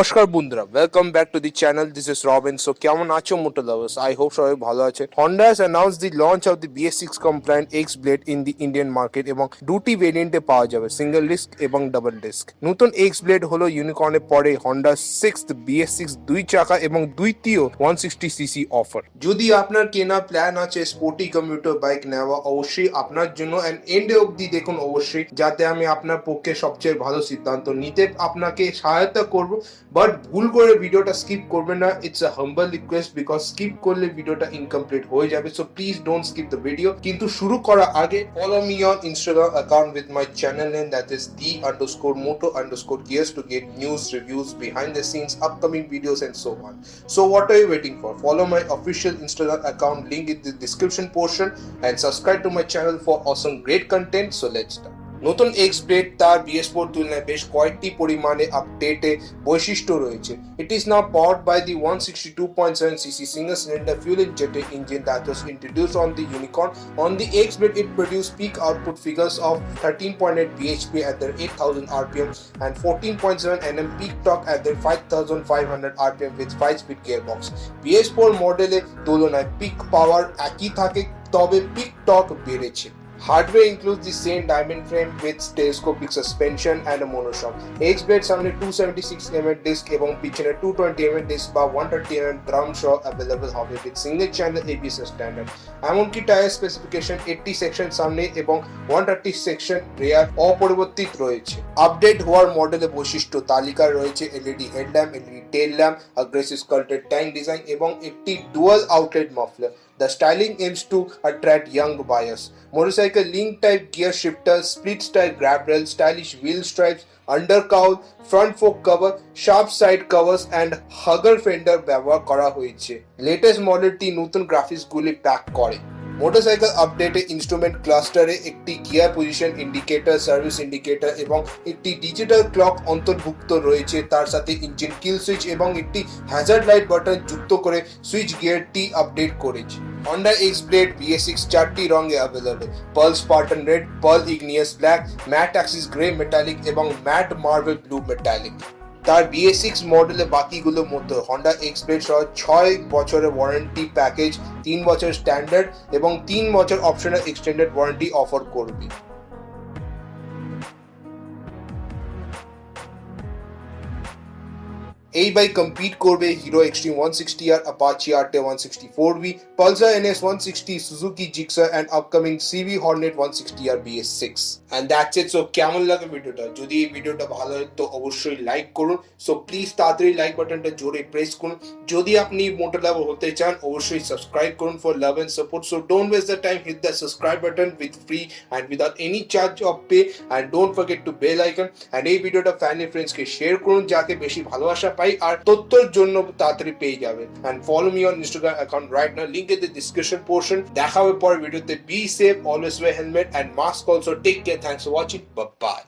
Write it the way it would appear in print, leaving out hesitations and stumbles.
নমস্কার বন্ধুরা, welcome back to the channel. This is Robin. So কেমন আছো মোটো লাভার্স? আই হোপ সবাই ভালো আছে। Honda has announce the launch of the BS6 compliant X-Blade in the Indian market এবং দুটি ভেরিয়েন্টে পাওয়া যাবে, সিঙ্গেল ডিস্ক এবং ডাবল ডিস্ক। নতুন X-Blade হলো ইউনিকর্নের পরে হন্ডা 6th BS6 দুই চাকা এবং দ্বিতীয় 160cc অফার। যদি আপনার কেনা প্ল্যান আছে স্পোর্টি কমিউটার বাইক নেওয়া, অবশ্যই আপনার জন্য অ্যান্ড এন্ডে অবধি দেখুন অবশ্যই, যাতে আমি আপনার পক্ষে সবচেয়ে ভালো সিদ্ধান্ত নিতে আপনাকে সহায়তা করব। বাট ভুল করে ভিডিওটা স্কিপ করবেন না, it's a humble request, because skip করলে ভিডিওটা ইনকমপ্লিট হয়ে যাবে। So please don't skip the video. কিন্তু শুরু করার আগে follow me on Instagram account with my channel name, that is the_moto_gears to get news, reviews, behind the scenes, upcoming videos and so on. So what are you waiting for? Follow my official Instagram account, link in the description portion, and subscribe to my channel for awesome great content. So let's start. নতুন X-Blade তার BS4 তুলনায় বেশ কয়েকটি পরিমাণে আপডেটে বৈশিষ্ট্য রয়েছে। It is now powered by the 162.7cc single cylinder fuel injected engine that was introduced on the Unicorn. On the X-Blade, it produced peak output figures of 13.8 bhp at their 8000 rpm and 14.7 Nm peak torque at their 5500 rpm with 5-speed gearbox. BS4 মডেলে তুলনায় pick পাওয়ার একই থাকে, তবে pick torque বেড়েছে। Hardware includes the same diamond frame with telescopic suspension and a monoshock. X-Blade সামনে 276mm disc এবং পিছনে 220mm disc বা 130mm drum shock available হবে with single channel ABS standard. এমনকি টায়ার স্পেসিফিকেশন 80 সেকশন সামনে এবং 130 section rare অপরিবর্তিত রয়েছে। আপডেট হওয়ার মডেলের বৈশিষ্ট্য তালিকায় রয়েছে LED হেডল্যাম্প, LED টেল lamp, aggressive sculpted tank design এবং একটি dual outlet muffler. The styling aims to attract young buyers. Motorcycle link type gear shifter, split style grab rail, stylish wheel stripes, undercowl, front fork cover, sharp side covers and hugger fender ব্যবহার করা হয়েছে। Latest মডেলটি নতুন গ্রাফিক্সগুলি pack করে। Motorcycle আপডেটে instrument ক্লাস্টারে একটি gear position indicator, service indicator এবং একটি ডিজিটাল ক্লক অন্তর্ভুক্ত রয়েছে। তার সাথে ইঞ্জিন কিল সুইচ এবং একটি হ্যাজার্ড লাইট বাটন যুক্ত করে সুইচ গিয়ারটি আপডেট করেছে। Honda X-Blade BS6 চারটি রঙে available: pearl spartan red, pearl igneous black, matte axis grey metallic এবং ম্যাট মার্বেল ব্লু মেটালিক। তার BS6 মডেলে বাকিগুলোর মতো Honda X-Blade সহ 6 বছরের ওয়ারেন্টি প্যাকেজ, 3 বছর স্ট্যান্ডার্ড এবং 3 বছর অপশনাল এক্সটেন্ডেড ওয়ারেন্টি অফার করবে। এই বাইক কম্পিট করবে Hero Xtreme 160R, Apache RT 164V, Pulsar NS 160, Suzuki Gixxer and upcoming CV Hornet 160R BS6. And that's it. So কেমন লাগে ভিডিওটা? যদি এই ভিডিওটা ভালো হয় তো অবশ্যই লাইক করুন। সো প্লিজ তাড়াতাড়ি লাইক বাটনটা জোরে প্রেস করুন। যদি আপনি মোটো লাভার হতে চান অবশ্যই সাবস্ক্রাইব করুন for love and support. So don't waste the time, hit the subscribe button with free and without any charge of pay, and don't forget to bell icon, and এই ভিডিওটা ফ্যামিলি ফ্রেন্ডসকে শেয়ার করুন যাতে বেশি ভালোবাসা পাই আর তথ্যের জন্য তাড়াতাড়ি পেয়ে যাবেন। and follow me on Instagram account right now, link in the description portion. দেখা হবে পরের ভিডিওতে। be safe, always wear helmet and mask also. Take care, thanks for watching, bye bye.